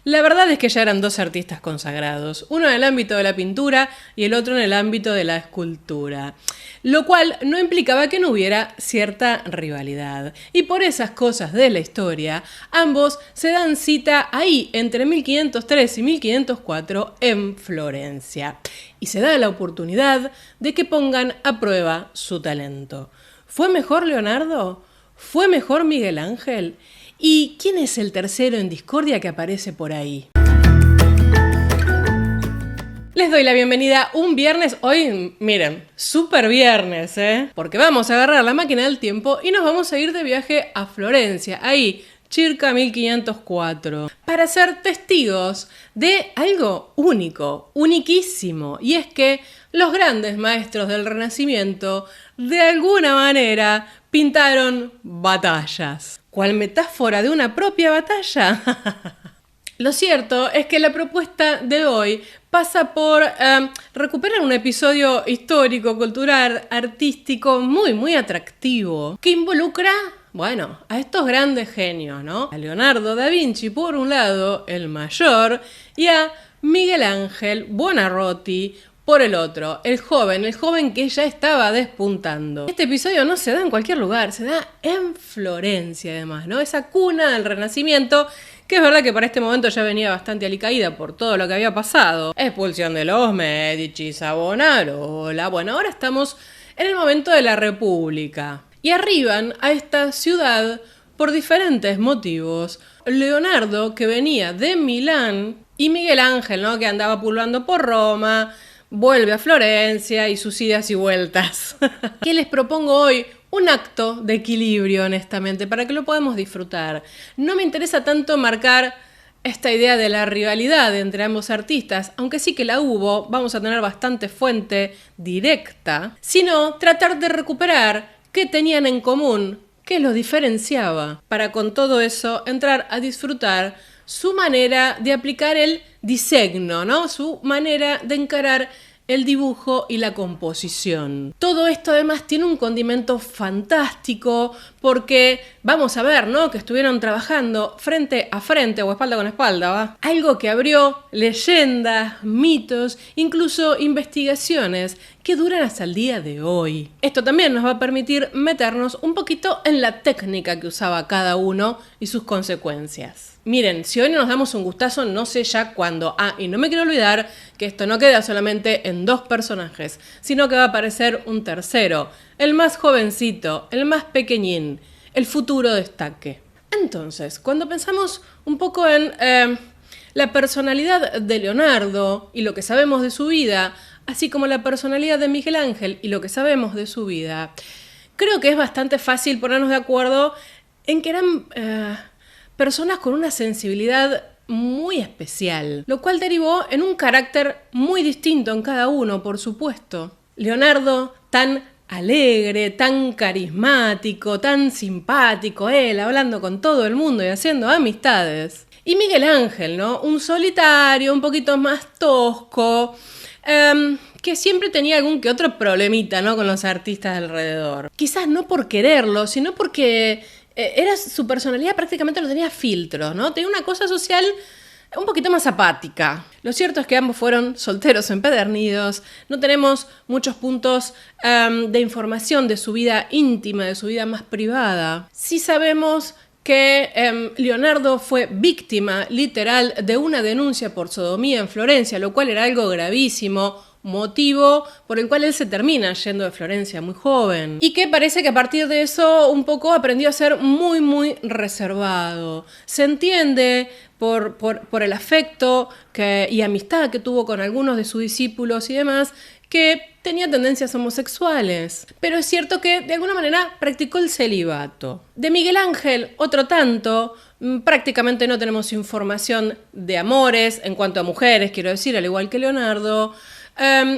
La verdad es que ya eran dos artistas consagrados, uno en el ámbito de la pintura y el otro en el ámbito de la escultura, lo cual no implicaba que no hubiera cierta rivalidad. Y por esas cosas de la historia, ambos se dan cita ahí, entre 1503 y 1504, en Florencia, y se da la oportunidad de que pongan a prueba su talento. ¿Fue mejor Leonardo? ¿Fue mejor Miguel Ángel? ¿Y quién es el tercero en discordia que aparece por ahí? Les doy la bienvenida un viernes, hoy, miren, súper viernes, porque vamos a agarrar la máquina del tiempo y nos vamos a ir de viaje a Florencia, ahí, circa 1504, para ser testigos de algo único, uniquísimo, y es que los grandes maestros del Renacimiento, de alguna manera, pintaron batallas. ¿Cuál metáfora de una propia batalla? Lo cierto es que la propuesta de hoy pasa por recuperar un episodio histórico, cultural, artístico muy atractivo que involucra, bueno, a estos grandes genios, ¿no? A Leonardo da Vinci por un lado, el mayor, y a Miguel Ángel Buonarroti por el otro, el joven que ya estaba despuntando. Este episodio no se da en cualquier lugar, se da en Florencia además, ¿no? Esa cuna del Renacimiento, que es verdad que para este momento ya venía bastante alicaída por todo lo que había pasado. Expulsión de los Medici, Savonarola. Bueno, ahora estamos en el momento de la República. Y arriban a esta ciudad por diferentes motivos. Leonardo, que venía de Milán, y Miguel Ángel, ¿no? Que andaba pululando por Roma, vuelve a Florencia y sus idas y vueltas. ¿Qué les propongo hoy? Un acto de equilibrio, honestamente, para que lo podamos disfrutar. No me interesa tanto marcar esta idea de la rivalidad entre ambos artistas, aunque sí que la hubo, vamos a tener bastante fuente directa, sino tratar de recuperar qué tenían en común, qué los diferenciaba, para con todo eso entrar a disfrutar su manera de aplicar el diseño, ¿no? Su manera de encarar el dibujo y la composición. Todo esto además tiene un condimento fantástico porque vamos a ver, ¿no? Que estuvieron trabajando frente a frente o espalda con espalda, ¿va? Algo que abrió leyendas, mitos, incluso investigaciones que duran hasta el día de hoy. Esto también nos va a permitir meternos un poquito en la técnica que usaba cada uno y sus consecuencias. Miren, si hoy no nos damos un gustazo, no sé ya cuándo. Y no me quiero olvidar que esto no queda solamente en dos personajes, sino que va a aparecer un tercero, el más jovencito, el más pequeñín, el futuro destaque. Entonces, cuando pensamos un poco en la personalidad de Leonardo y lo que sabemos de su vida, así como la personalidad de Miguel Ángel y lo que sabemos de su vida, creo que es bastante fácil ponernos de acuerdo en que eran personas con una sensibilidad muy especial, lo cual derivó en un carácter muy distinto en cada uno, por supuesto. Leonardo, tan alegre, tan carismático, tan simpático, él hablando con todo el mundo y haciendo amistades. Y Miguel Ángel, ¿no? Un solitario, un poquito más tosco, que siempre tenía algún que otro problemita, ¿no? Con los artistas alrededor. Quizás no por quererlo, sino porque era su personalidad, prácticamente no tenía filtros, ¿no? Tenía una cosa social un poquito más apática. Lo cierto es que ambos fueron solteros empedernidos, no tenemos muchos puntos de información de su vida íntima, de su vida más privada. Sí sabemos que Leonardo fue víctima literal de una denuncia por sodomía en Florencia, lo cual era algo gravísimo, motivo por el cual él se termina yendo de Florencia muy joven. Y que parece que a partir de eso un poco aprendió a ser muy reservado. Se entiende por el afecto y amistad que tuvo con algunos de sus discípulos y demás, que tenía tendencias homosexuales. Pero es cierto que de alguna manera practicó el celibato. De Miguel Ángel, otro tanto, prácticamente no tenemos información de amores en cuanto a mujeres, quiero decir, al igual que Leonardo.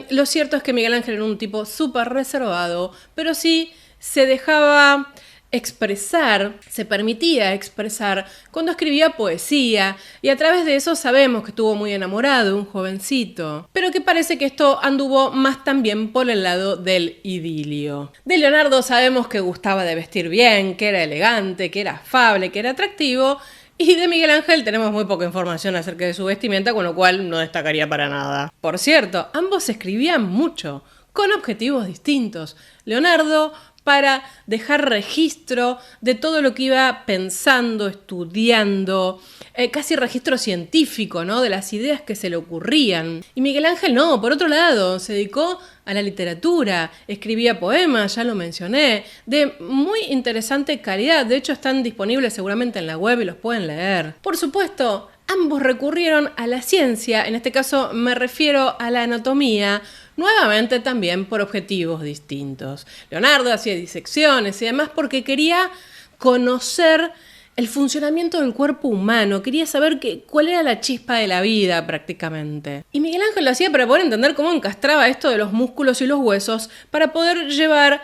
Lo cierto es que Miguel Ángel era un tipo súper reservado, pero sí se dejaba expresar, se permitía expresar cuando escribía poesía, y a través de eso sabemos que estuvo muy enamorado de un jovencito, pero que parece que esto anduvo más también por el lado del idilio. De Leonardo sabemos que gustaba de vestir bien, que era elegante, que era afable, que era atractivo, Y de Miguel Ángel tenemos muy poca información acerca de su vestimenta, con lo cual no destacaría para nada. Por cierto, ambos escribían mucho, con objetivos distintos. Leonardo para dejar registro de todo lo que iba pensando, estudiando, casi registro científico, ¿no? De las ideas que se le ocurrían. Y Miguel Ángel no, por otro lado, se dedicó a la literatura, escribía poemas, ya lo mencioné, de muy interesante calidad. De hecho, están disponibles seguramente en la web y los pueden leer. Por supuesto, ambos recurrieron a la ciencia, en este caso me refiero a la anatomía, nuevamente también por objetivos distintos. Leonardo hacía disecciones y demás porque quería conocer el funcionamiento del cuerpo humano, quería saber cuál era la chispa de la vida prácticamente. Y Miguel Ángel lo hacía para poder entender cómo encastraba esto de los músculos y los huesos para poder llevar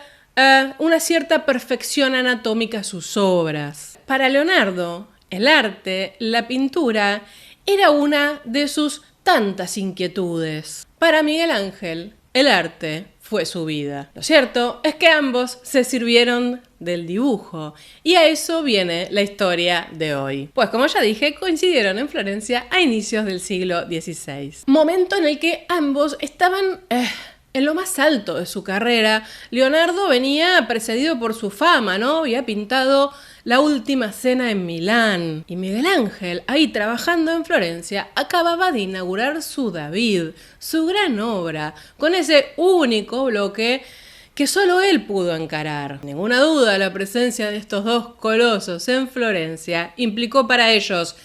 una cierta perfección anatómica a sus obras. Para Leonardo, el arte, la pintura, era una de sus tantas inquietudes. Para Miguel Ángel, el arte fue su vida. Lo cierto es que ambos se sirvieron del dibujo, y a eso viene la historia de hoy. Pues como ya dije, coincidieron en Florencia a inicios del siglo XVI. Momento en el que ambos estaban en lo más alto de su carrera. Leonardo venía precedido por su fama, ¿no? Había pintado La Última Cena en Milán. Y Miguel Ángel, ahí trabajando en Florencia, acababa de inaugurar su David, su gran obra, con ese único bloque que solo él pudo encarar. Ninguna duda, la presencia de estos dos colosos en Florencia implicó para ellos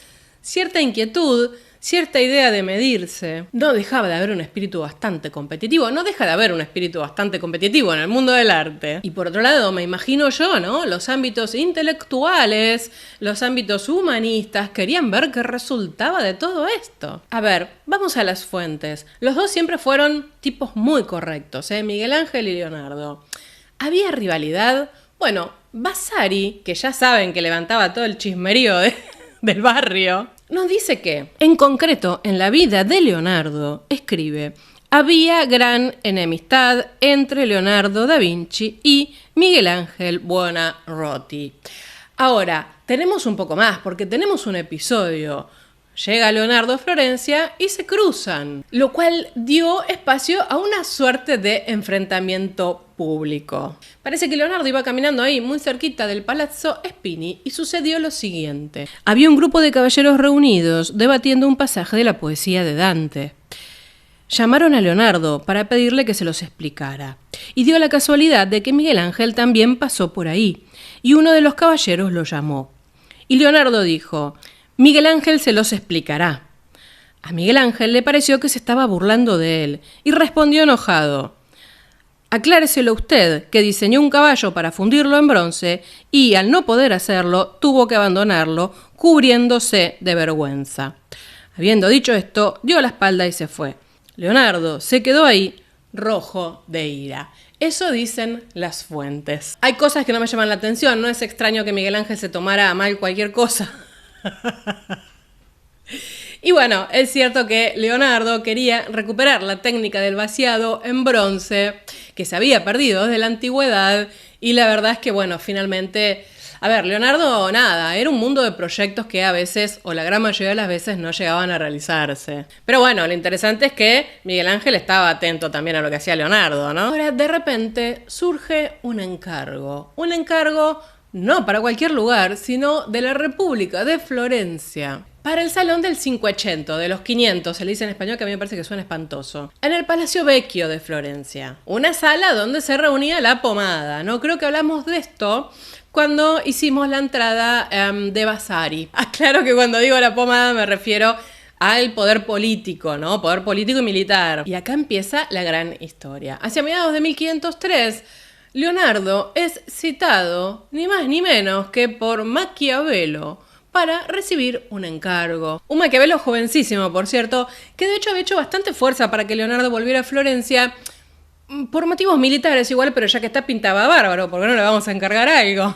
cierta inquietud, cierta idea de medirse. No dejaba de haber un espíritu bastante competitivo, no deja de haber un espíritu bastante competitivo en el mundo del arte. Y por otro lado, me imagino yo, ¿no? Los ámbitos intelectuales, los ámbitos humanistas, querían ver qué resultaba de todo esto. A ver, vamos a las fuentes. Los dos siempre fueron tipos muy correctos, Miguel Ángel y Leonardo. ¿Había rivalidad? Bueno, Vasari, que ya saben que levantaba todo el chismerío del barrio, nos dice que, en concreto, en la vida de Leonardo, escribe, había gran enemistad entre Leonardo da Vinci y Miguel Ángel Buonarroti. Ahora, tenemos un poco más, porque tenemos un episodio. Llega Leonardo a Florencia y se cruzan, lo cual dio espacio a una suerte de enfrentamiento público. Parece que Leonardo iba caminando ahí muy cerquita del Palazzo Spini y sucedió lo siguiente. Había un grupo de caballeros reunidos debatiendo un pasaje de la poesía de Dante. Llamaron a Leonardo para pedirle que se los explicara. Y dio la casualidad de que Miguel Ángel también pasó por ahí, y uno de los caballeros lo llamó. Y Leonardo dijo: Miguel Ángel se los explicará. A Miguel Ángel le pareció que se estaba burlando de él y respondió enojado: acláreselo usted, que diseñó un caballo para fundirlo en bronce y, al no poder hacerlo, tuvo que abandonarlo, cubriéndose de vergüenza. Habiendo dicho esto, dio la espalda y se fue. Leonardo se quedó ahí, rojo de ira. Eso dicen las fuentes. Hay cosas que no me llaman la atención. No es extraño que Miguel Ángel se tomara a mal cualquier cosa. Y bueno, es cierto que Leonardo quería recuperar la técnica del vaciado en bronce, que se había perdido desde la antigüedad, y la verdad es que, bueno, finalmente, a ver, Leonardo, nada, era un mundo de proyectos que a veces, o la gran mayoría de las veces, no llegaban a realizarse. Pero bueno, lo interesante es que Miguel Ángel estaba atento también a lo que hacía Leonardo, ¿no? Ahora, de repente, surge un encargo no para cualquier lugar, sino de la República de Florencia, para el Salón del Cinquecento, de los 500, se le dice en español, que a mí me parece que suena espantoso, en el Palacio Vecchio de Florencia, una sala donde se reunía la pomada, ¿no? Creo que hablamos de esto cuando hicimos la entrada de Vasari. Aclaro que cuando digo la pomada me refiero al poder político, ¿no? Poder político y militar. Y acá empieza la gran historia. Hacia mediados de 1503, Leonardo es citado, ni más ni menos que por Maquiavelo, para recibir un encargo. Un Maquiavelo jovencísimo, por cierto, que de hecho había hecho bastante fuerza para que Leonardo volviera a Florencia, por motivos militares igual, pero ya que está pintaba bárbaro, ¿por qué no le vamos a encargar algo?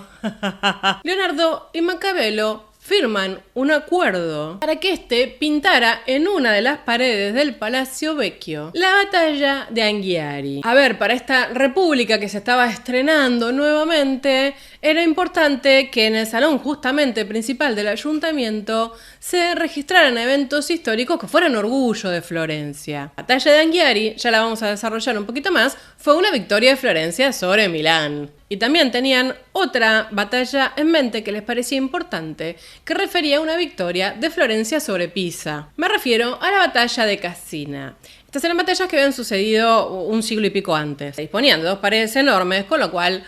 Leonardo y Maquiavelo firman un acuerdo para que éste pintara en una de las paredes del Palacio Vecchio la batalla de Anghiari. A ver, para esta república que se estaba estrenando nuevamente, era importante que en el salón justamente principal del ayuntamiento se registraran eventos históricos que fueran orgullo de Florencia. La batalla de Anghiari, ya la vamos a desarrollar un poquito más, fue una victoria de Florencia sobre Milán. Y también tenían otra batalla en mente que les parecía importante, que refería a una victoria de Florencia sobre Pisa. Me refiero a la batalla de Cassina. Estas eran batallas que habían sucedido un siglo y pico antes. Se disponían de dos paredes enormes, con lo cual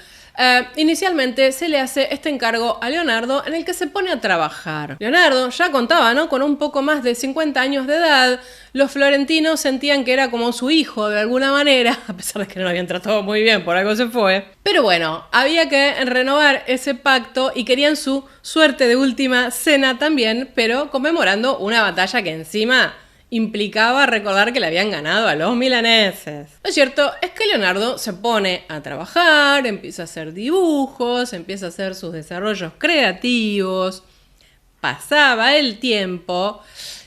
inicialmente se le hace este encargo a Leonardo en el que se pone a trabajar. Leonardo ya contaba, ¿no?, con un poco más de 50 años de edad. Los florentinos sentían que era como su hijo de alguna manera, a pesar de que no lo habían tratado muy bien, por algo se fue. Pero bueno, había que renovar ese pacto y querían su suerte de última cena también, pero conmemorando una batalla que encima implicaba recordar que le habían ganado a los milaneses. Lo cierto es que Leonardo se pone a trabajar, empieza a hacer dibujos, empieza a hacer sus desarrollos creativos. Pasaba el tiempo.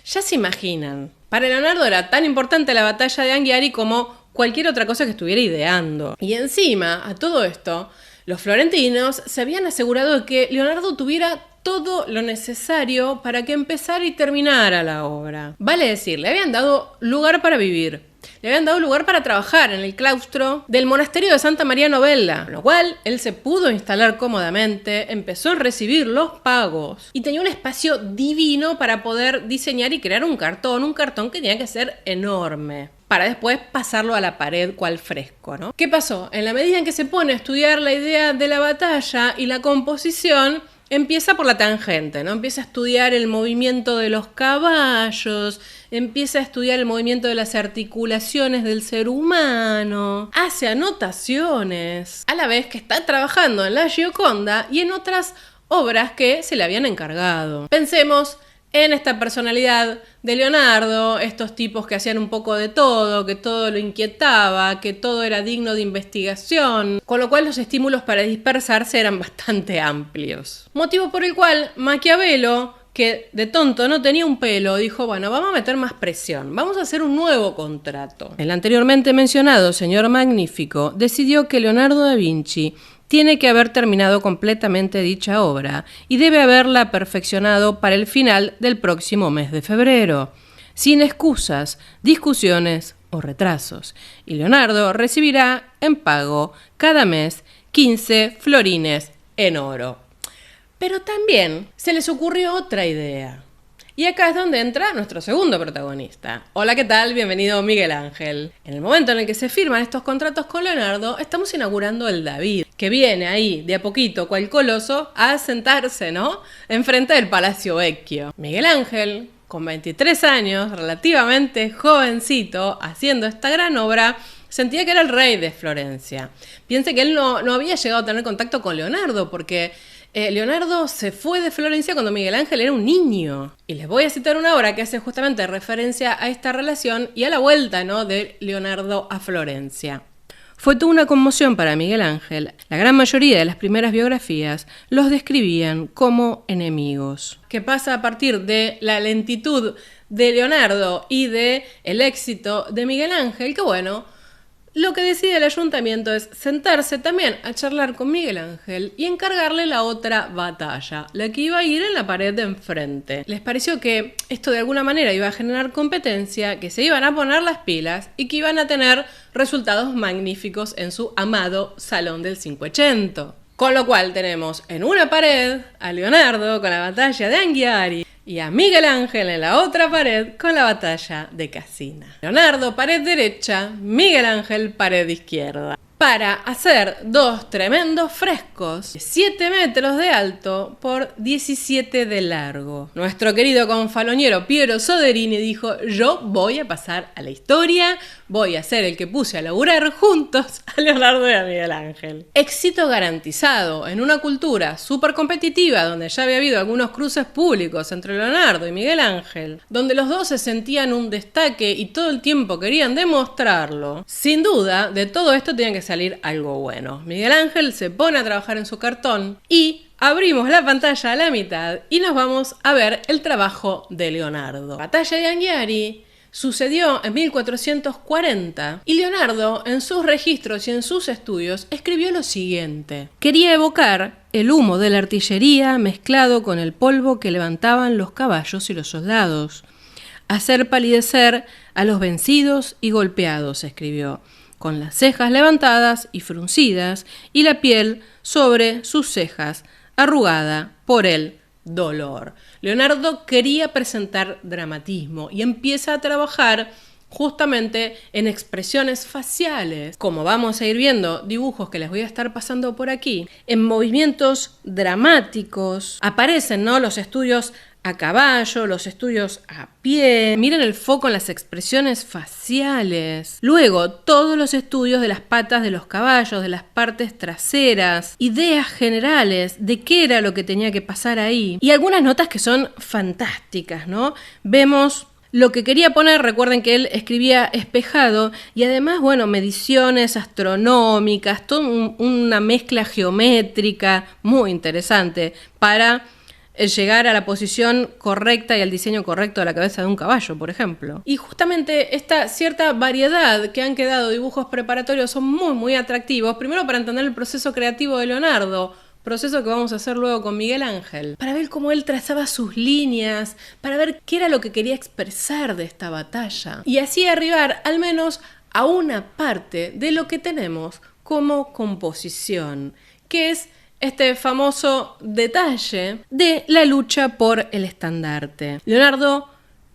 Ya se imaginan, para Leonardo era tan importante la batalla de Anghiari como cualquier otra cosa que estuviera ideando. Y encima, a todo esto, los florentinos se habían asegurado de que Leonardo tuviera todo lo necesario para que empezara y terminara la obra. Vale decir, le habían dado lugar para vivir, le habían dado lugar para trabajar en el claustro del monasterio de Santa María Novella, con lo cual él se pudo instalar cómodamente, empezó a recibir los pagos y tenía un espacio divino para poder diseñar y crear un cartón que tenía que ser enorme, para después pasarlo a la pared cual fresco, ¿no? ¿Qué pasó? En la medida en que se pone a estudiar la idea de la batalla y la composición, empieza por la tangente, ¿no? Empieza a estudiar el movimiento de los caballos, empieza a estudiar el movimiento de las articulaciones del ser humano, hace anotaciones, a la vez que está trabajando en la Gioconda y en otras obras que se le habían encargado. Pensemos en esta personalidad de Leonardo, estos tipos que hacían un poco de todo, que todo lo inquietaba, que todo era digno de investigación, con lo cual los estímulos para dispersarse eran bastante amplios. Motivo por el cual Maquiavelo, que de tonto no tenía un pelo, dijo, bueno, vamos a meter más presión, vamos a hacer un nuevo contrato. El anteriormente mencionado señor Magnífico decidió que Leonardo da Vinci tiene que haber terminado completamente dicha obra y debe haberla perfeccionado para el final del próximo mes de febrero, sin excusas, discusiones o retrasos. Y Leonardo recibirá en pago cada mes 15 florines en oro. Pero también se les ocurrió otra idea. Y acá es donde entra nuestro segundo protagonista. Hola, ¿qué tal? Bienvenido Miguel Ángel. En el momento en el que se firman estos contratos con Leonardo, estamos inaugurando el David, que viene ahí de a poquito, cual coloso, a sentarse, ¿no?, enfrente del Palacio Vecchio. Miguel Ángel, con 23 años, relativamente jovencito, haciendo esta gran obra, sentía que era el rey de Florencia. Piense que él no había llegado a tener contacto con Leonardo, porque Leonardo se fue de Florencia cuando Miguel Ángel era un niño. Y les voy a citar una obra que hace justamente referencia a esta relación y a la vuelta, ¿no?, de Leonardo a Florencia. Fue toda una conmoción para Miguel Ángel. La gran mayoría de las primeras biografías los describían como enemigos. ¿Qué pasa a partir de la lentitud de Leonardo y de el éxito de Miguel Ángel? Que bueno, lo que decide el ayuntamiento es sentarse también a charlar con Miguel Ángel y encargarle la otra batalla, la que iba a ir en la pared de enfrente. Les pareció que esto de alguna manera iba a generar competencia, que se iban a poner las pilas y que iban a tener resultados magníficos en su amado Salón del Cinquecento. Con lo cual tenemos en una pared a Leonardo con la batalla de Anghiari y a Miguel Ángel en la otra pared con la batalla de Cassina. Leonardo, pared derecha, Miguel Ángel, pared izquierda. Para hacer dos tremendos frescos de 7 metros de alto por 17 de largo. Nuestro querido confaloniero Piero Soderini dijo, yo voy a pasar a la historia, voy a ser el que puse a laburar juntos a Leonardo y a Miguel Ángel. Éxito garantizado en una cultura súper competitiva donde ya había habido algunos cruces públicos entre Leonardo y Miguel Ángel, donde los dos se sentían un destaque y todo el tiempo querían demostrarlo. Sin duda, de todo esto tenía que salir algo bueno. Miguel Ángel se pone a trabajar en su cartón y abrimos la pantalla a la mitad y nos vamos a ver el trabajo de Leonardo. Batalla de Anghiari sucedió en 1440 y Leonardo, en sus registros y en sus estudios, escribió lo siguiente. Quería evocar el humo de la artillería mezclado con el polvo que levantaban los caballos y los soldados. Hacer palidecer a los vencidos y golpeados, escribió, con las cejas levantadas y fruncidas y la piel sobre sus cejas, arrugada por el dolor. Leonardo quería presentar dramatismo y empieza a trabajar justamente en expresiones faciales, como vamos a ir viendo dibujos que les voy a estar pasando por aquí, en movimientos dramáticos. Aparecen, ¿no?, los estudios a caballo, los estudios a pie. Miren el foco en las expresiones faciales. Luego, todos los estudios de las patas de los caballos, de las partes traseras, ideas generales de qué era lo que tenía que pasar ahí. Y algunas notas que son fantásticas, ¿no? Vemos lo que quería poner, recuerden que él escribía espejado, y además, bueno, mediciones astronómicas, toda una mezcla geométrica muy interesante para llegar a la posición correcta y al diseño correcto de la cabeza de un caballo, por ejemplo. Y justamente esta cierta variedad que han quedado dibujos preparatorios son muy, muy atractivos, primero para entender el proceso creativo de Leonardo, proceso que vamos a hacer luego con Miguel Ángel, para ver cómo él trazaba sus líneas, para ver qué era lo que quería expresar de esta batalla, y así arribar al menos a una parte de lo que tenemos como composición, que es este famoso detalle de la lucha por el estandarte. Leonardo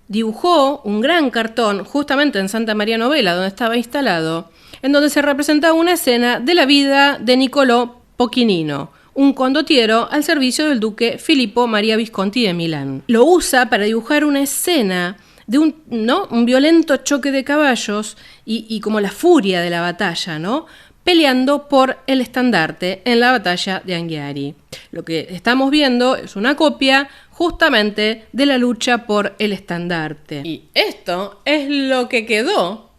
dibujó un gran cartón justamente en Santa María Novella, donde estaba instalado, en donde se representaba una escena de la vida de Niccolò Pochinino, un condottiero al servicio del duque Filippo María Visconti de Milán. Lo usa para dibujar una escena de un violento choque de caballos y como la furia de la batalla, ¿no?, peleando por el estandarte en la batalla de Anghiari. Lo que estamos viendo es una copia justamente de la lucha por el estandarte. Y esto es lo que quedó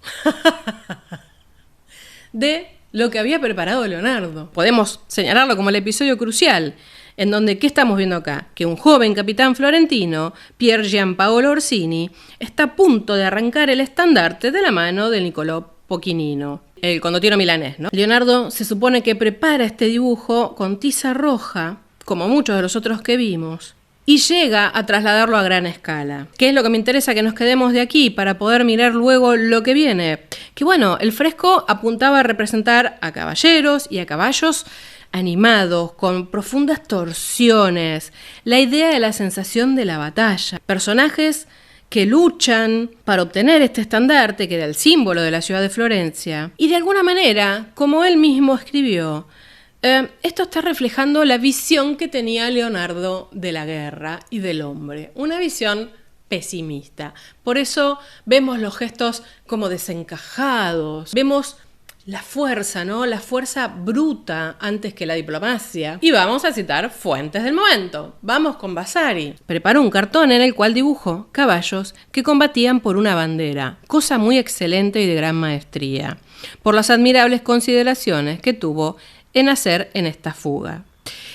de lo que había preparado Leonardo. Podemos señalarlo como el episodio crucial, en donde, ¿qué estamos viendo acá? Que un joven capitán florentino, Pier Giampaolo Orsini, está a punto de arrancar el estandarte de la mano de Niccolò Pochinino, el condottiero milanés, ¿no? Leonardo se supone que prepara este dibujo con tiza roja, como muchos de los otros que vimos, y llega a trasladarlo a gran escala. ¿Qué es lo que me interesa que nos quedemos de aquí para poder mirar luego lo que viene? Que bueno, el fresco apuntaba a representar a caballeros y a caballos animados, con profundas torsiones, la idea de la sensación de la batalla, personajes que luchan para obtener este estandarte que era el símbolo de la ciudad de Florencia. Y de alguna manera, como él mismo escribió, esto está reflejando la visión que tenía Leonardo de la guerra y del hombre, una visión pesimista. Por eso vemos los gestos como desencajados, vemos la fuerza, ¿no? La fuerza bruta antes que la diplomacia. Y vamos a citar fuentes del momento. Vamos con Vasari. Preparó un cartón en el cual dibujó caballos que combatían por una bandera, cosa muy excelente y de gran maestría, por las admirables consideraciones que tuvo en hacer en esta fuga.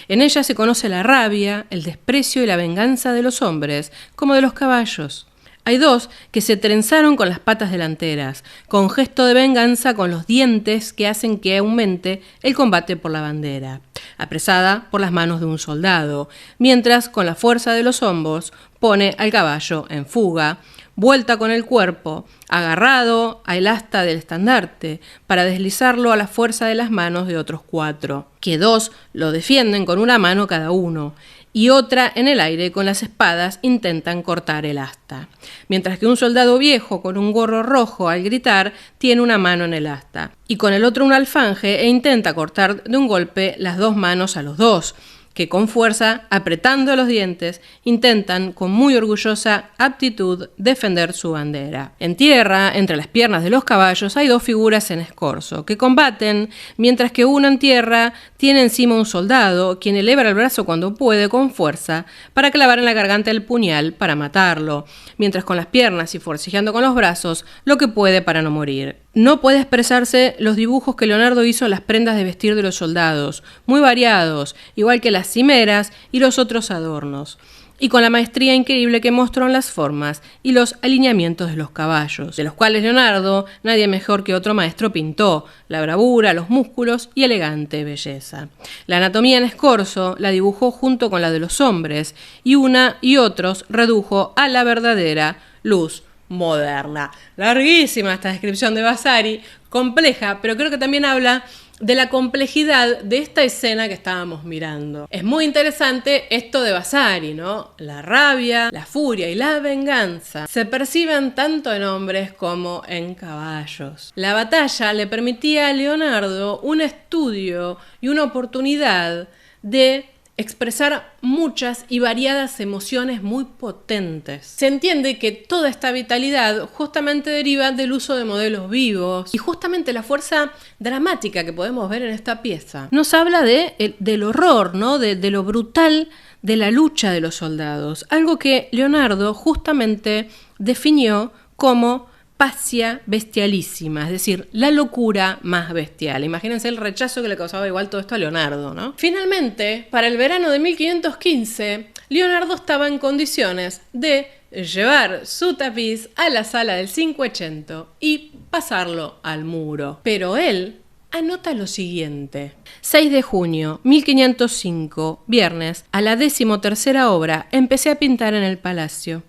En ella se conoce la rabia, el desprecio y la venganza de los hombres, como de los caballos. Hay dos que se trenzaron con las patas delanteras, con gesto de venganza con los dientes que hacen que aumente el combate por la bandera, apresada por las manos de un soldado, mientras con la fuerza de los hombros pone al caballo en fuga, vuelta con el cuerpo, agarrado al asta del estandarte, para deslizarlo a la fuerza de las manos de otros cuatro, que dos lo defienden con una mano cada uno, y otra en el aire con las espadas intentan cortar el asta, mientras que un soldado viejo con un gorro rojo al gritar tiene una mano en el asta, y con el otro un alfanje e intenta cortar de un golpe las dos manos a los dos, que con fuerza, apretando los dientes, intentan con muy orgullosa aptitud defender su bandera. En tierra, entre las piernas de los caballos, hay dos figuras en escorzo, que combaten, mientras que uno en tierra tiene encima un soldado, quien eleva el brazo cuando puede con fuerza, para clavar en la garganta el puñal para matarlo, mientras con las piernas y forcejeando con los brazos, lo que puede para no morir. No puede expresarse los dibujos que Leonardo hizo en las prendas de vestir de los soldados, muy variados, igual que las cimeras y los otros adornos. y con la maestría increíble que mostró en las formas y los alineamientos de los caballos, de los cuales Leonardo, nadie mejor que otro maestro, pintó la bravura, los músculos y elegante belleza. La anatomía en escorzo la dibujó junto con la de los hombres y una y otros redujo a la verdadera luz moderna. Larguísima esta descripción de Vasari, compleja, pero creo que también habla de la complejidad de esta escena que estábamos mirando. Es muy interesante esto de Vasari, ¿no? La rabia, la furia y la venganza se perciben tanto en hombres como en caballos. La batalla le permitía a Leonardo un estudio y una oportunidad de expresar muchas y variadas emociones muy potentes. Se entiende que toda esta vitalidad justamente deriva del uso de modelos vivos y justamente la fuerza dramática que podemos ver en esta pieza nos habla del horror, ¿no? de lo brutal de la lucha de los soldados, algo que Leonardo justamente definió como pasia bestialísima, es decir, la locura más bestial. Imagínense el rechazo que le causaba igual todo esto a Leonardo, ¿no? Finalmente, para el verano de 1515, Leonardo estaba en condiciones de llevar su tapiz a la sala del Cinquecento y pasarlo al muro. Pero él anota lo siguiente: 6 de junio, 1505, viernes, a la 13ª obra, empecé a pintar en el palacio.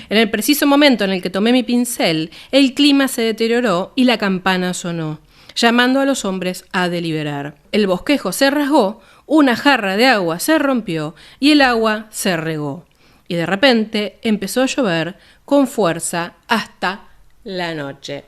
En el preciso momento en el que tomé mi pincel, el clima se deterioró y la campana sonó, llamando a los hombres a deliberar. El bosquejo se rasgó, una jarra de agua se rompió y el agua se regó. Y de repente empezó a llover con fuerza hasta la noche.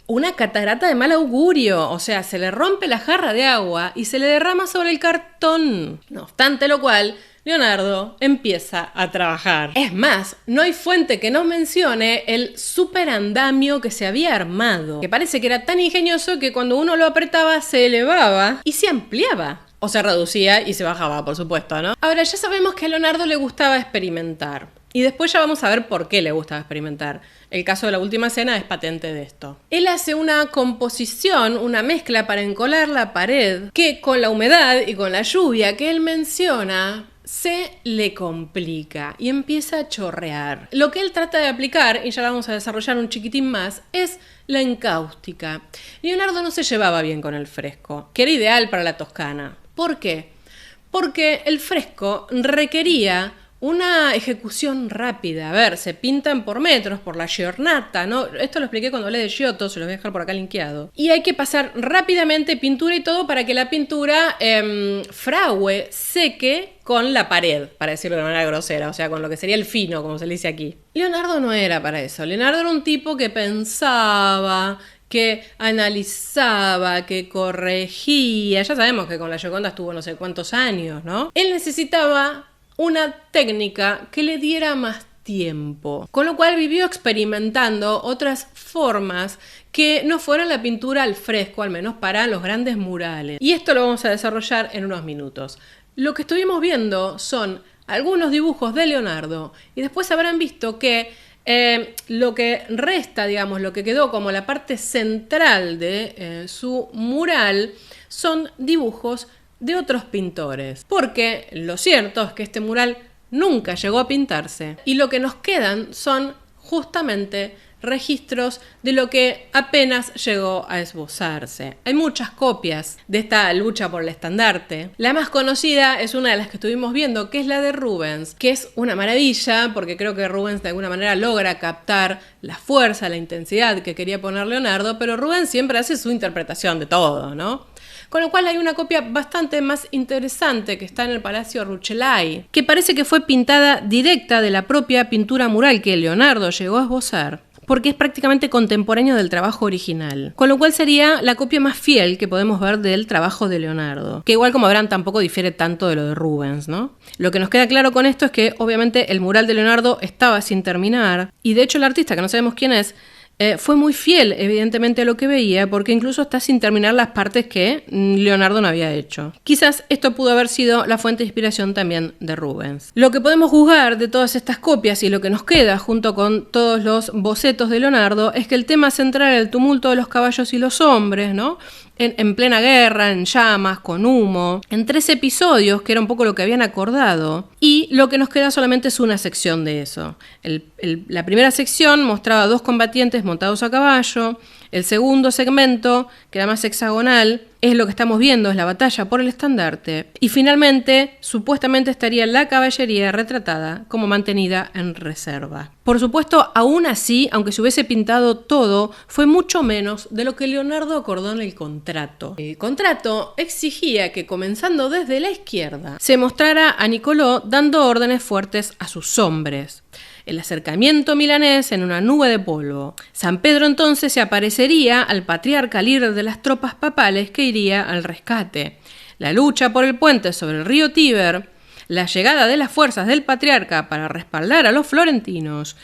Una catarata de mal augurio, o sea, se le rompe la jarra de agua y se le derrama sobre el cartón. No obstante lo cual, Leonardo empieza a trabajar. Es más, no hay fuente que nos mencione el superandamio que se había armado, que parece que era tan ingenioso que cuando uno lo apretaba se elevaba y se ampliaba. O se reducía y se bajaba, por supuesto, ¿no? Ahora, ya sabemos que a Leonardo le gustaba experimentar. Y después ya vamos a ver por qué le gustaba experimentar. El caso de la última cena es patente de esto. Él hace una composición, una mezcla para encolar la pared, que con la humedad y con la lluvia que él menciona, se le complica y empieza a chorrear. Lo que él trata de aplicar, y ya la vamos a desarrollar un chiquitín más, es la encáustica. Leonardo no se llevaba bien con el fresco, que era ideal para la Toscana. ¿Por qué? Porque el fresco requería una ejecución rápida. A ver, se pintan por metros, por la giornata, ¿no? Esto lo expliqué cuando hablé de Giotto, se los voy a dejar por acá linkeado. Y hay que pasar rápidamente pintura y todo para que la pintura fragüe, seque con la pared, para decirlo de manera grosera, o sea, con lo que sería el fino, como se le dice aquí. Leonardo no era para eso. Leonardo era un tipo que pensaba, que analizaba, que corregía. Ya sabemos que con la Gioconda estuvo no sé cuántos años, ¿no? Él necesitaba una técnica que le diera más tiempo, con lo cual vivió experimentando otras formas que no fueran la pintura al fresco, al menos para los grandes murales. Y esto lo vamos a desarrollar en unos minutos. Lo que estuvimos viendo son algunos dibujos de Leonardo y después habrán visto que lo que resta, digamos, lo que quedó como la parte central de su mural son dibujos de otros pintores, porque lo cierto es que este mural nunca llegó a pintarse y lo que nos quedan son justamente registros de lo que apenas llegó a esbozarse. Hay muchas copias de esta lucha por el estandarte. La más conocida es una de las que estuvimos viendo, que es la de Rubens, que es una maravilla porque creo que Rubens de alguna manera logra captar la fuerza, la intensidad que quería poner Leonardo, pero Rubens siempre hace su interpretación de todo, ¿no? Con lo cual hay una copia bastante más interesante que está en el Palacio Rucellai, que parece que fue pintada directa de la propia pintura mural que Leonardo llegó a esbozar, porque es prácticamente contemporáneo del trabajo original. Con lo cual sería la copia más fiel que podemos ver del trabajo de Leonardo, que igual como verán tampoco difiere tanto de lo de Rubens, ¿no? Lo que nos queda claro con esto es que obviamente el mural de Leonardo estaba sin terminar, y de hecho el artista, que no sabemos quién es, fue muy fiel, evidentemente, a lo que veía, porque incluso está sin terminar las partes que Leonardo no había hecho. Quizás esto pudo haber sido la fuente de inspiración también de Rubens. Lo que podemos juzgar de todas estas copias y lo que nos queda junto con todos los bocetos de Leonardo es que el tema central era el tumulto de los caballos y los hombres, ¿no? en plena guerra, en llamas, con humo, en 3 episodios, que era un poco lo que habían acordado, y lo que nos queda solamente es una sección de eso. La primera sección mostraba 2 combatientes montados a caballo. El segundo segmento, que era más hexagonal, es lo que estamos viendo, es la batalla por el estandarte. Y finalmente, supuestamente estaría la caballería retratada como mantenida en reserva. Por supuesto, aún así, aunque se hubiese pintado todo, fue mucho menos de lo que Leonardo acordó en el contrato. El contrato exigía que, comenzando desde la izquierda, se mostrara a Nicolò dando órdenes fuertes a sus hombres. El acercamiento milanés en una nube de polvo. San Pedro entonces se aparecería al patriarca líder de las tropas papales que iría al rescate. La lucha por el puente sobre el río Tíber, la llegada de las fuerzas del patriarca para respaldar a los florentinos,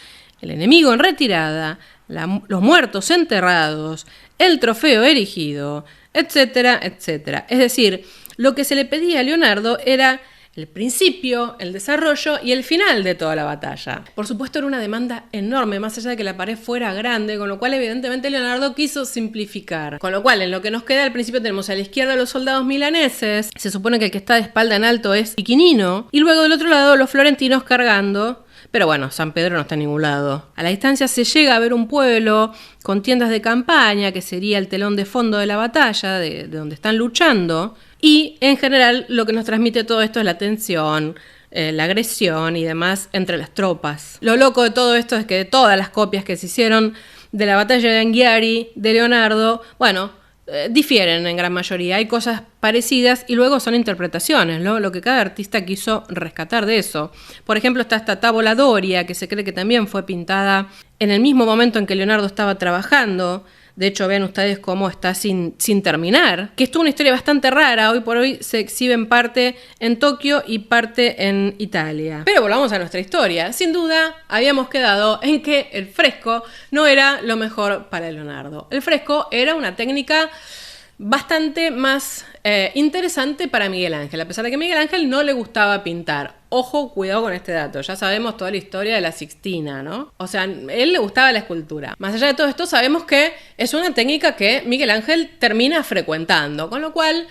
el enemigo en retirada, los muertos enterrados, el trofeo erigido, etcétera, etcétera. Es decir, lo que se le pedía a Leonardo era el principio, el desarrollo y el final de toda la batalla. Por supuesto era una demanda enorme, más allá de que la pared fuera grande, con lo cual evidentemente Leonardo quiso simplificar. Con lo cual, en lo que nos queda al principio tenemos a la izquierda a los soldados milaneses, se supone que el que está de espalda en alto es Piccinino, y luego del otro lado los florentinos cargando. Pero bueno, San Pedro no está en ningún lado. A la distancia se llega a ver un pueblo con tiendas de campaña, que sería el telón de fondo de la batalla, de donde están luchando. Y en general lo que nos transmite todo esto es la tensión, la agresión y demás entre las tropas. Lo loco de todo esto es que de todas las copias que se hicieron de la batalla de Anghiari, de Leonardo, difieren en gran mayoría. Hay cosas parecidas y luego son interpretaciones, ¿no? Lo que cada artista quiso rescatar de eso. Por ejemplo, está esta Tábola Doria, que se cree que también fue pintada en el mismo momento en que Leonardo estaba trabajando. De hecho, vean ustedes cómo está sin terminar. Que esto es una historia bastante rara. Hoy por hoy se exhibe en parte en Tokio y parte en Italia. Pero volvamos a nuestra historia. Sin duda, habíamos quedado en que el fresco no era lo mejor para Leonardo. El fresco era una técnica bastante más interesante para Miguel Ángel, a pesar de que a Miguel Ángel no le gustaba pintar. Ojo, cuidado con este dato, ya sabemos toda la historia de la Sixtina, ¿no? O sea, a él le gustaba la escultura. Más allá de todo esto, sabemos que es una técnica que Miguel Ángel termina frecuentando, con lo cual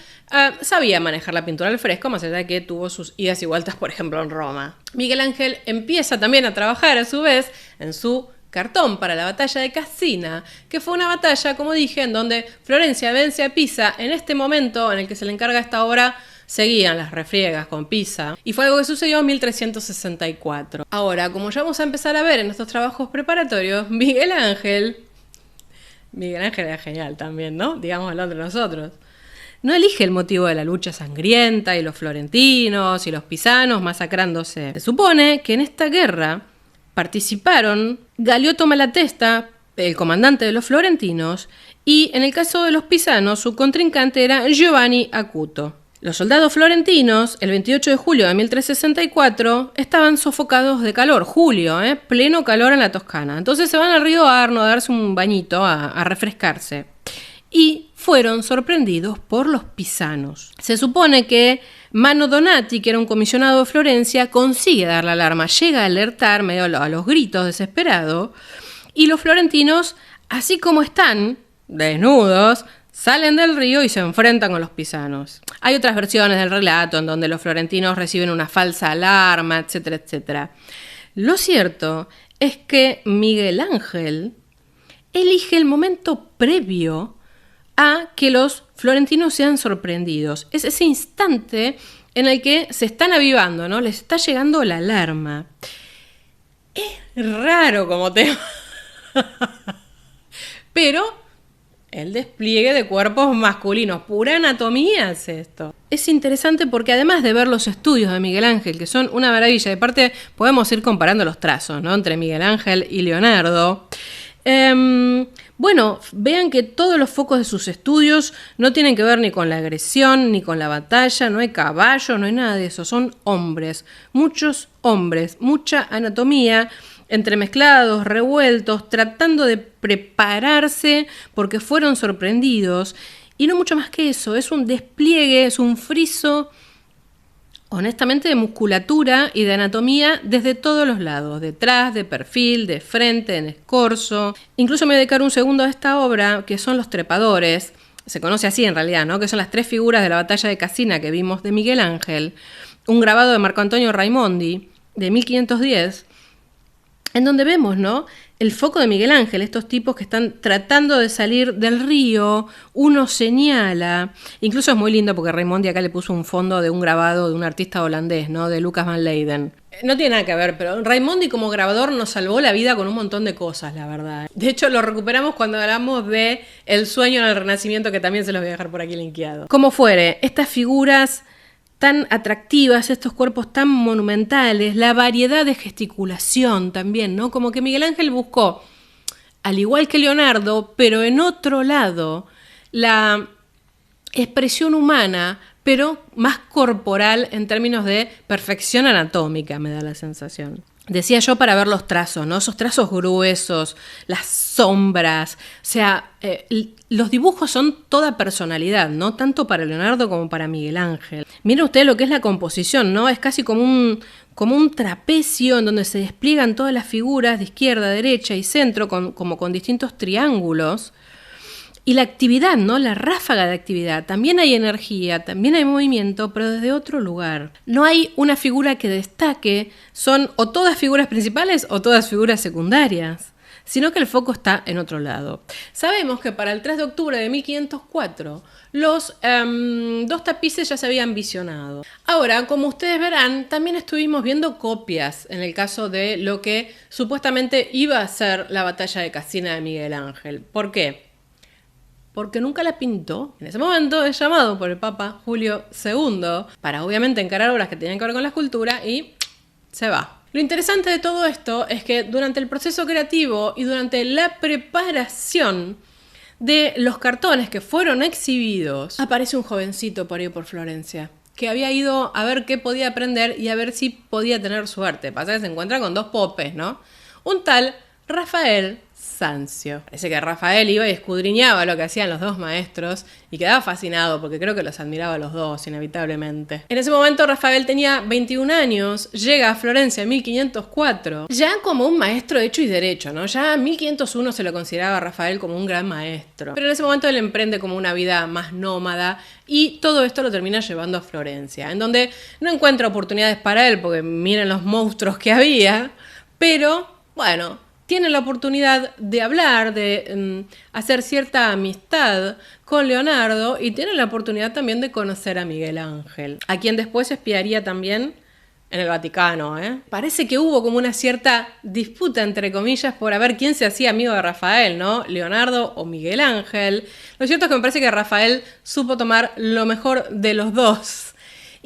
sabía manejar la pintura al fresco, más allá de que tuvo sus idas y vueltas, por ejemplo, en Roma. Miguel Ángel empieza también a trabajar a su vez en su cartón para la batalla de Cassina, que fue una batalla, como dije, en donde Florencia vence a Pisa. En este momento en el que se le encarga esta obra, seguían las refriegas con Pisa, y fue algo que sucedió en 1364. Ahora, como ya vamos a empezar a ver en estos trabajos preparatorios, Miguel Ángel era genial también, ¿no? Digámoslo entre nosotros. No elige el motivo de la lucha sangrienta y los florentinos y los pisanos masacrándose. Se supone que en esta guerra participaron Galeotto Malatesta, el comandante de los florentinos, y en el caso de los pisanos, su contrincante era Giovanni Acuto. Los soldados florentinos, el 28 de julio de 1364, estaban sofocados de calor, pleno calor en la Toscana. Entonces se van al río Arno a darse un bañito, a refrescarse. Y fueron sorprendidos por los pisanos. Se supone que Mano Donati, que era un comisionado de Florencia, consigue dar la alarma, llega a alertar medio a los gritos desesperado, y los florentinos, así como están, desnudos, salen del río y se enfrentan con los pisanos. Hay otras versiones del relato en donde los florentinos reciben una falsa alarma, etcétera, etcétera. Lo cierto es que Miguel Ángel elige el momento previo a que los florentinos sean sorprendidos. Es ese instante en el que se están avivando, ¿no? Les está llegando la alarma. Es raro como tema. Pero el despliegue de cuerpos masculinos, pura anatomía es esto. Es interesante porque además de ver los estudios de Miguel Ángel, que son una maravilla, de parte podemos ir comparando los trazos, ¿no? Entre Miguel Ángel y Leonardo. Vean que todos los focos de sus estudios no tienen que ver ni con la agresión, ni con la batalla, no hay caballo, no hay nada de eso, son hombres, muchos hombres, mucha anatomía, entremezclados, revueltos, tratando de prepararse porque fueron sorprendidos, y no mucho más que eso, es un despliegue, es un friso, honestamente, de musculatura y de anatomía desde todos los lados, detrás, de perfil, de frente, en escorzo. Incluso me voy a dedicar un segundo a esta obra, que son los trepadores. se conoce así en realidad, ¿no? Que son las 3 figuras de la batalla de Cassina que vimos de Miguel Ángel, un grabado de Marco Antonio Raimondi de 1510, en donde vemos, ¿no?, el foco de Miguel Ángel, estos tipos que están tratando de salir del río, uno señala, incluso es muy lindo porque Raimondi acá le puso un fondo de un grabado de un artista holandés, ¿no?, de Lucas van Leyden. No tiene nada que ver, pero Raimondi como grabador nos salvó la vida con un montón de cosas, la verdad. De hecho, lo recuperamos cuando hablamos de El sueño en el Renacimiento, que también se los voy a dejar por aquí linkeado. Como fuere, estas figuras tan atractivas, estos cuerpos tan monumentales, la variedad de gesticulación también, ¿no? Como que Miguel Ángel buscó, al igual que Leonardo, pero en otro lado, la expresión humana, pero más corporal en términos de perfección anatómica, me da la sensación. Decía yo para ver los trazos, ¿no? Esos trazos gruesos, las sombras, o sea, los dibujos son toda personalidad, ¿no? Tanto para Leonardo como para Miguel Ángel. Miren ustedes lo que es la composición, ¿no? Es casi como un trapecio en donde se despliegan todas las figuras de izquierda, derecha y centro, como con distintos triángulos. Y la actividad, ¿no? La ráfaga de actividad. También hay energía, también hay movimiento, pero desde otro lugar. No hay una figura que destaque, son o todas figuras principales o todas figuras secundarias, sino que el foco está en otro lado. Sabemos que para el 3 de octubre de 1504 los 2 tapices ya se habían visionado. Ahora, como ustedes verán, también estuvimos viendo copias en el caso de lo que supuestamente iba a ser la batalla de Cassina de Miguel Ángel. ¿Por qué? Porque nunca la pintó. En ese momento es llamado por el Papa Julio II para obviamente encarar obras que tenían que ver con la escultura y se va. Lo interesante de todo esto es que durante el proceso creativo y durante la preparación de los cartones que fueron exhibidos, aparece un jovencito por ahí por Florencia, que había ido a ver qué podía aprender y a ver si podía tener suerte. Pasa que se encuentra con 2 popes, ¿no? Un tal Rafael Sanzio. Parece que Rafael iba y escudriñaba lo que hacían los 2 maestros y quedaba fascinado porque creo que los admiraba a los 2 inevitablemente. En ese momento Rafael tenía 21 años, llega a Florencia en 1504, ya como un maestro hecho y derecho, ¿no? Ya en 1501 se lo consideraba a Rafael como un gran maestro. Pero en ese momento él emprende como una vida más nómada y todo esto lo termina llevando a Florencia, en donde no encuentra oportunidades para él porque miren los monstruos que había, pero bueno, tiene la oportunidad de hablar, de hacer cierta amistad con Leonardo y tiene la oportunidad también de conocer a Miguel Ángel, a quien después espiaría también en el Vaticano. Parece que hubo como una cierta disputa, entre comillas, por a ver quién se hacía amigo de Rafael, ¿no? Leonardo o Miguel Ángel. Lo cierto es que me parece que Rafael supo tomar lo mejor de los 2.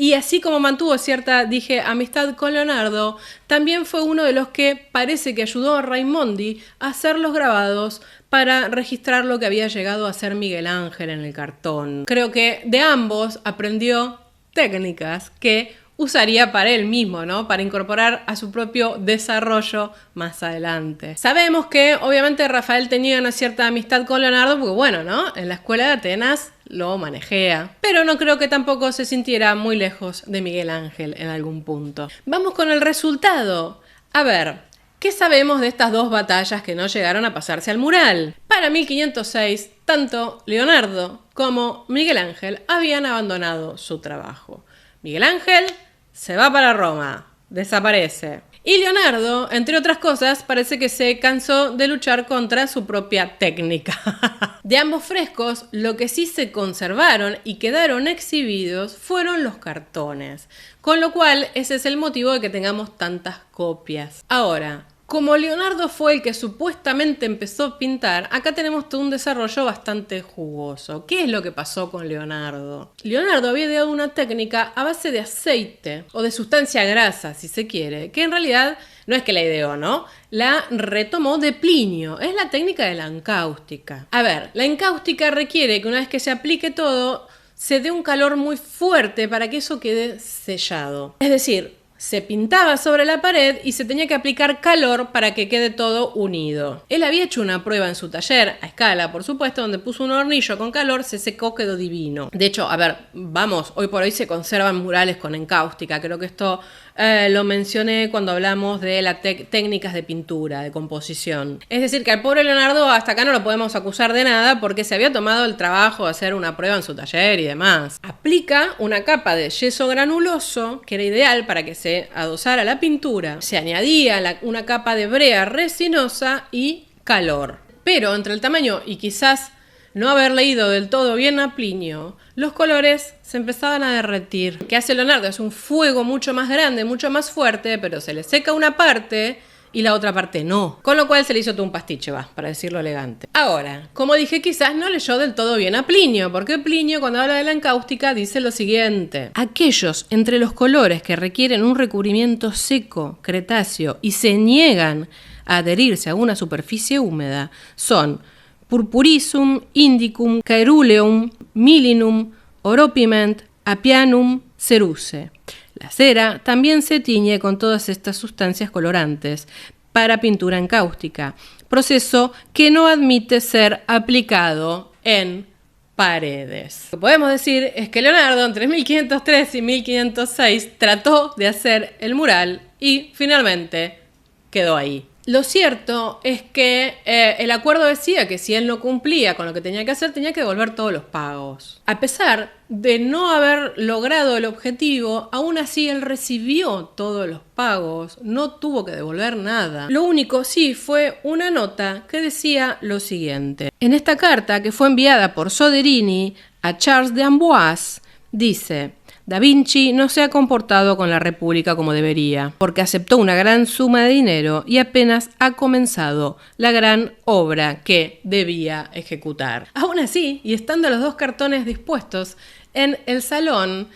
Y así como mantuvo cierta, amistad con Leonardo, también fue uno de los que parece que ayudó a Raimondi a hacer los grabados para registrar lo que había llegado a ser Miguel Ángel en el cartón. Creo que de ambos aprendió técnicas que usaría para él mismo, ¿no? Para incorporar a su propio desarrollo más adelante. Sabemos que obviamente Rafael tenía una cierta amistad con Leonardo porque bueno, ¿no? En la escuela de Atenas lo manejea. Pero no creo que tampoco se sintiera muy lejos de Miguel Ángel en algún punto. Vamos con el resultado. A ver, ¿qué sabemos de estas 2 batallas que no llegaron a pasarse al mural? Para 1506, tanto Leonardo como Miguel Ángel habían abandonado su trabajo. Miguel Ángel se va para Roma, desaparece. Y Leonardo, entre otras cosas, parece que se cansó de luchar contra su propia técnica. De ambos frescos, lo que sí se conservaron y quedaron exhibidos fueron los cartones, con lo cual ese es el motivo de que tengamos tantas copias. Ahora, como Leonardo fue el que supuestamente empezó a pintar, acá tenemos todo un desarrollo bastante jugoso. ¿Qué es lo que pasó con Leonardo? Leonardo había ideado una técnica a base de aceite o de sustancia grasa, si se quiere, que en realidad no es que la ideó, ¿no? La retomó de Plinio. Es la técnica de la encáustica. A ver, la encáustica requiere que una vez que se aplique todo, se dé un calor muy fuerte para que eso quede sellado. Es decir, se pintaba sobre la pared y se tenía que aplicar calor para que quede todo unido. Él había hecho una prueba en su taller, a escala por supuesto, donde puso un hornillo con calor, se secó, quedó divino. De hecho, a ver, vamos, hoy por hoy se conservan murales con encáustica, creo que esto lo mencioné cuando hablamos de las técnicas de pintura, de composición. Es decir, que al pobre Leonardo hasta acá no lo podemos acusar de nada porque se había tomado el trabajo de hacer una prueba en su taller y demás. Aplica una capa de yeso granuloso, que era ideal para que se adosara la pintura. Se añadía una capa de brea resinosa y calor. Pero entre el tamaño y quizás no haber leído del todo bien a Plinio, los colores se empezaban a derretir. ¿Qué hace Leonardo? Es un fuego mucho más grande, mucho más fuerte, pero se le seca una parte y la otra parte no. Con lo cual se le hizo todo un pastiche, para decirlo elegante. Ahora, como dije, quizás no leyó del todo bien a Plinio, porque Plinio, cuando habla de la encáustica, dice lo siguiente: aquellos entre los colores que requieren un recubrimiento seco, cretáceo, y se niegan a adherirse a una superficie húmeda son Purpurisum, Indicum, Caeruleum, Milinum, Oropiment, Apianum, Ceruse. La cera también se tiñe con todas estas sustancias colorantes para pintura encáustica, proceso que no admite ser aplicado en paredes. Lo que podemos decir es que Leonardo entre 1503 y 1506 trató de hacer el mural y finalmente quedó ahí. Lo cierto es que el acuerdo decía que si él no cumplía con lo que tenía que hacer, tenía que devolver todos los pagos. A pesar de no haber logrado el objetivo, aún así él recibió todos los pagos, no tuvo que devolver nada. Lo único sí fue una nota que decía lo siguiente. En esta carta, que fue enviada por Soderini a Charles de Amboise, dice: Da Vinci no se ha comportado con la República como debería, porque aceptó una gran suma de dinero y apenas ha comenzado la gran obra que debía ejecutar. Aún así, y estando los dos cartones dispuestos en el salón,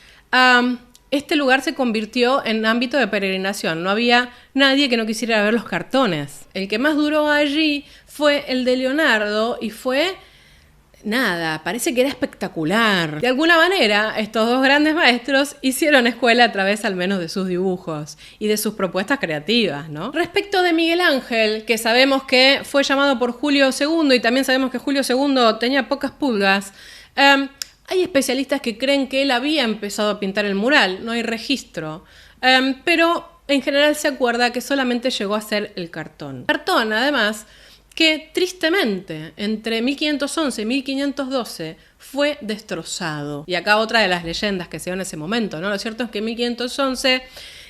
este lugar se convirtió en ámbito de peregrinación. No había nadie que no quisiera ver los cartones. El que más duró allí fue el de Leonardo y fue... nada, parece que era espectacular. De alguna manera, estos dos grandes maestros hicieron escuela a través al menos de sus dibujos y de sus propuestas creativas, ¿no? Respecto de Miguel Ángel, que sabemos que fue llamado por Julio II y también sabemos que Julio II tenía pocas pulgas, hay especialistas que creen que él había empezado a pintar el mural, no hay registro, pero en general se acuerda que solamente llegó a hacer el cartón. Cartón, además, que tristemente entre 1511 y 1512 fue destrozado. Y acá otra de las leyendas que se dio en ese momento, ¿no? Lo cierto es que en 1511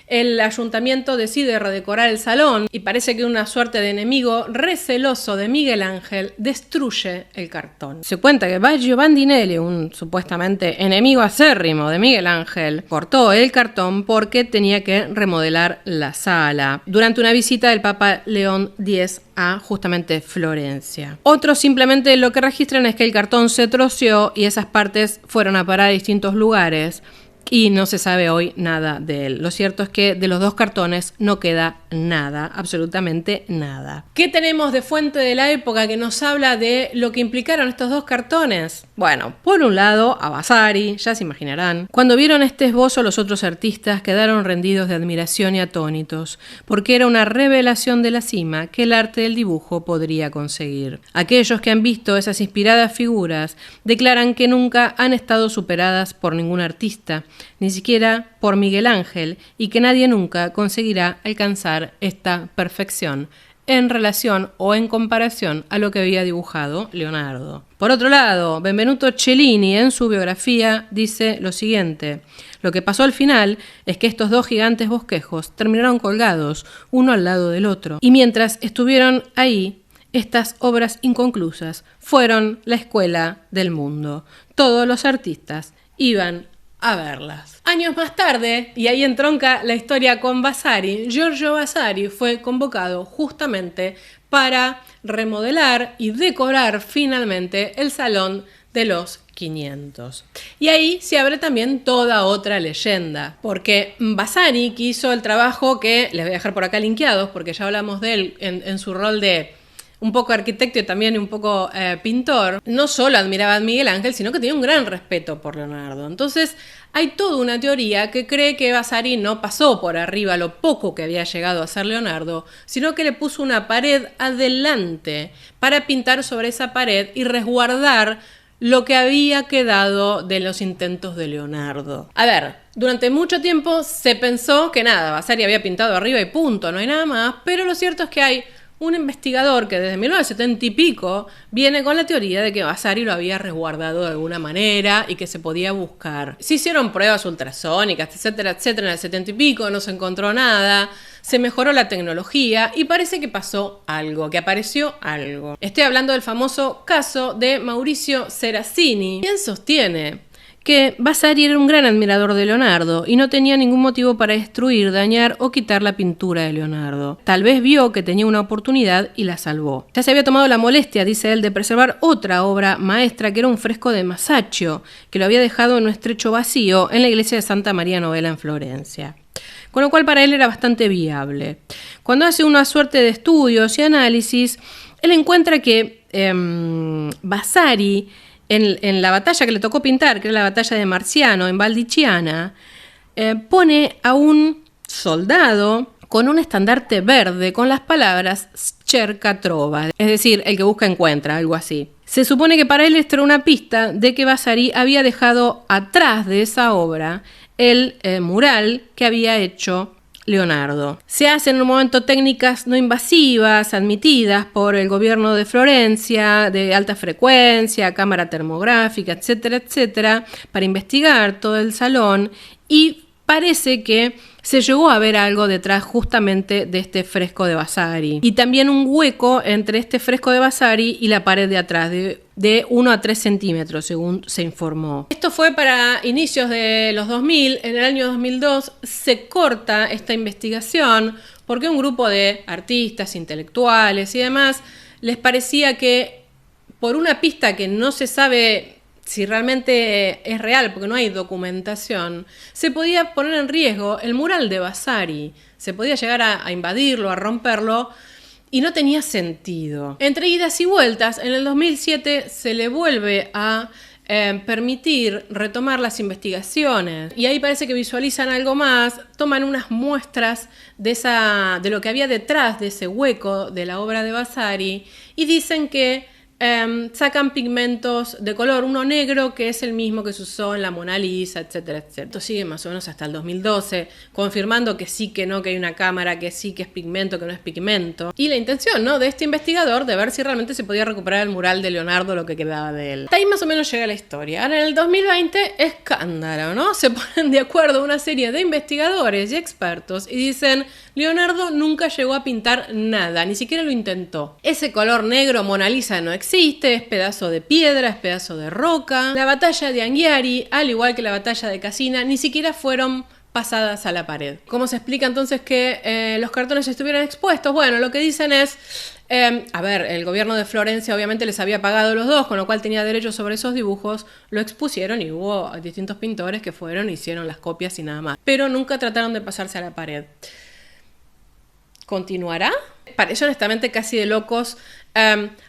el ayuntamiento decide redecorar el salón y parece que una suerte de enemigo receloso de Miguel Ángel destruye el cartón. Se cuenta que Baggio Bandinelli, un supuestamente enemigo acérrimo de Miguel Ángel, cortó el cartón porque tenía que remodelar la sala durante una visita del Papa León X a justamente Florencia. Otros simplemente lo que registran es que el cartón se troceó y esas partes fueron a parar a distintos lugares y no se sabe hoy nada de él. Lo cierto es que de los dos cartones no queda nada, absolutamente nada. ¿Qué tenemos de fuente de la época que nos habla de lo que implicaron estos dos cartones? Bueno, por un lado, a Vasari, ya se imaginarán. Cuando vieron este esbozo, los otros artistas quedaron rendidos de admiración y atónitos, porque era una revelación de la cima que el arte del dibujo podría conseguir. Aquellos que han visto esas inspiradas figuras declaran que nunca han estado superadas por ningún artista, ni siquiera por Miguel Ángel, y que nadie nunca conseguirá alcanzar esta perfección en relación o en comparación a lo que había dibujado Leonardo. Por otro lado, Benvenuto Cellini en su biografía dice lo siguiente: lo que pasó al final es que estos dos gigantes bosquejos terminaron colgados uno al lado del otro, y mientras estuvieron ahí, estas obras inconclusas fueron la escuela del mundo. Todos los artistas iban a verlas. Años más tarde, y ahí entronca la historia con Vasari, Giorgio Vasari fue convocado justamente para remodelar y decorar finalmente el Salón de los 500. Y ahí se abre también toda otra leyenda, porque Vasari, que hizo el trabajo que les voy a dejar por acá linkeados, porque ya hablamos de él en su rol de un poco arquitecto y también un poco pintor, no solo admiraba a Miguel Ángel, sino que tenía un gran respeto por Leonardo. Entonces hay toda una teoría que cree que Vasari no pasó por arriba lo poco que había llegado a hacer Leonardo, sino que le puso una pared adelante para pintar sobre esa pared y resguardar lo que había quedado de los intentos de Leonardo. A ver, durante mucho tiempo se pensó que nada, Vasari había pintado arriba y punto, no hay nada más, pero lo cierto es que hay un investigador que desde 1970 y pico viene con la teoría de que Vasari lo había resguardado de alguna manera y que se podía buscar. Se hicieron pruebas ultrasónicas, etcétera, etcétera, en el 70 y pico, no se encontró nada, se mejoró la tecnología y parece que pasó algo, que apareció algo. Estoy hablando del famoso caso de Mauricio Serafini, quien sostiene que Vasari era un gran admirador de Leonardo y no tenía ningún motivo para destruir, dañar o quitar la pintura de Leonardo. Tal vez vio que tenía una oportunidad y la salvó. Ya se había tomado la molestia, dice él, de preservar otra obra maestra que era un fresco de Masaccio, que lo había dejado en un estrecho vacío en la iglesia de Santa María Novella en Florencia. Con lo cual para él era bastante viable. Cuando hace una suerte de estudios y análisis, él encuentra que Vasari, en la batalla que le tocó pintar, que era la batalla de Marciano en Valdichiana, pone a un soldado con un estandarte verde con las palabras Cerca trova, es decir, el que busca encuentra, algo así. Se supone que para él esto era una pista de que Vasari había dejado atrás de esa obra el mural que había hecho Leonardo. Se hacen en un momento técnicas no invasivas admitidas por el gobierno de Florencia, de alta frecuencia, cámara termográfica, etcétera, etcétera, para investigar todo el salón y parece que se llegó a ver algo detrás justamente de este fresco de Vasari. Y también un hueco entre este fresco de Vasari y la pared de atrás, de 1 a 3 centímetros, según se informó. Esto fue para inicios de los 2000. En el año 2002 se corta esta investigación porque un grupo de artistas, intelectuales y demás les parecía que por una pista que no se sabe si realmente es real, porque no hay documentación, se podía poner en riesgo el mural de Vasari, se podía llegar a invadirlo, a romperlo, y no tenía sentido. Entre idas y vueltas, en el 2007 se le vuelve a permitir retomar las investigaciones, y ahí parece que visualizan algo más, toman unas muestras de lo que había detrás de ese hueco de la obra de Vasari, y dicen que sacan pigmentos de color, uno negro que es el mismo que se usó en la Mona Lisa, etcétera, etcétera. Esto sigue más o menos hasta el 2012, confirmando que sí, que no, que hay una cámara, que sí, que es pigmento, que no es pigmento. Y la intención, ¿no?, de este investigador de ver si realmente se podía recuperar el mural de Leonardo, lo que quedaba de él. Hasta ahí más o menos llega la historia. Ahora en el 2020, escándalo, ¿no? Se ponen de acuerdo una serie de investigadores y expertos y dicen: Leonardo nunca llegó a pintar nada, ni siquiera lo intentó. Ese color negro Mona Lisa no existe, es pedazo de piedra, es pedazo de roca. La batalla de Anghiari, al igual que la batalla de Cassina, ni siquiera fueron pasadas a la pared. ¿Cómo se explica entonces que los cartones estuvieran expuestos? Bueno, lo que dicen es, el gobierno de Florencia obviamente les había pagado los dos, con lo cual tenía derecho sobre esos dibujos, lo expusieron y hubo distintos pintores que fueron e hicieron las copias y nada más. Pero nunca trataron de pasarse a la pared. ¿Continuará? Parece honestamente casi de locos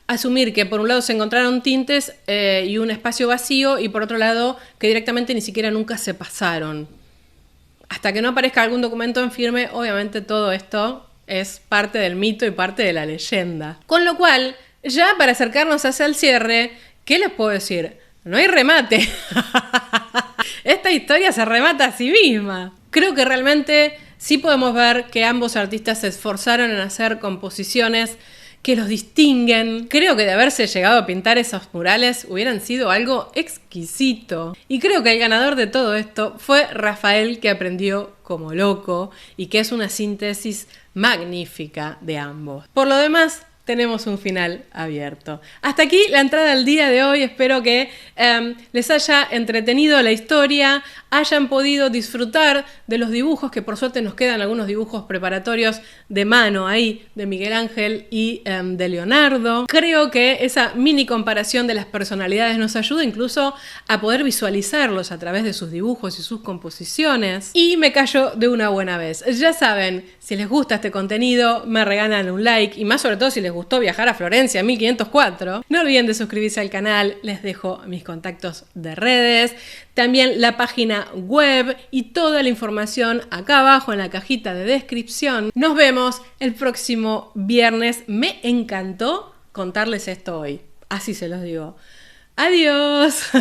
asumir que por un lado se encontraron tintes y un espacio vacío y por otro lado que directamente ni siquiera nunca se pasaron. Hasta que no aparezca algún documento en firme, obviamente todo esto es parte del mito y parte de la leyenda. Con lo cual, ya para acercarnos hacia el cierre, ¿qué les puedo decir? No hay remate. Esta historia se remata a sí misma. Creo que realmente sí podemos ver que ambos artistas se esforzaron en hacer composiciones que los distinguen. Creo que de haberse llegado a pintar esos murales hubieran sido algo exquisito. Y creo que el ganador de todo esto fue Rafael, que aprendió como loco y que es una síntesis magnífica de ambos. Por lo demás, tenemos un final abierto. Hasta aquí la entrada del día de hoy. Espero que les haya entretenido la historia, hayan podido disfrutar de los dibujos, que por suerte nos quedan algunos dibujos preparatorios de mano ahí, de Miguel Ángel y de Leonardo. Creo que esa mini comparación de las personalidades nos ayuda incluso a poder visualizarlos a través de sus dibujos y sus composiciones. Y me callo de una buena vez. Ya saben, si les gusta este contenido, me regalan un like, y más sobre todo si les gustó viajar a Florencia 1504. No olviden de suscribirse al canal, les dejo mis contactos de redes, también la página web y toda la información acá abajo en la cajita de descripción. Nos vemos el próximo viernes. Me encantó contarles esto hoy, así se los digo. Adiós.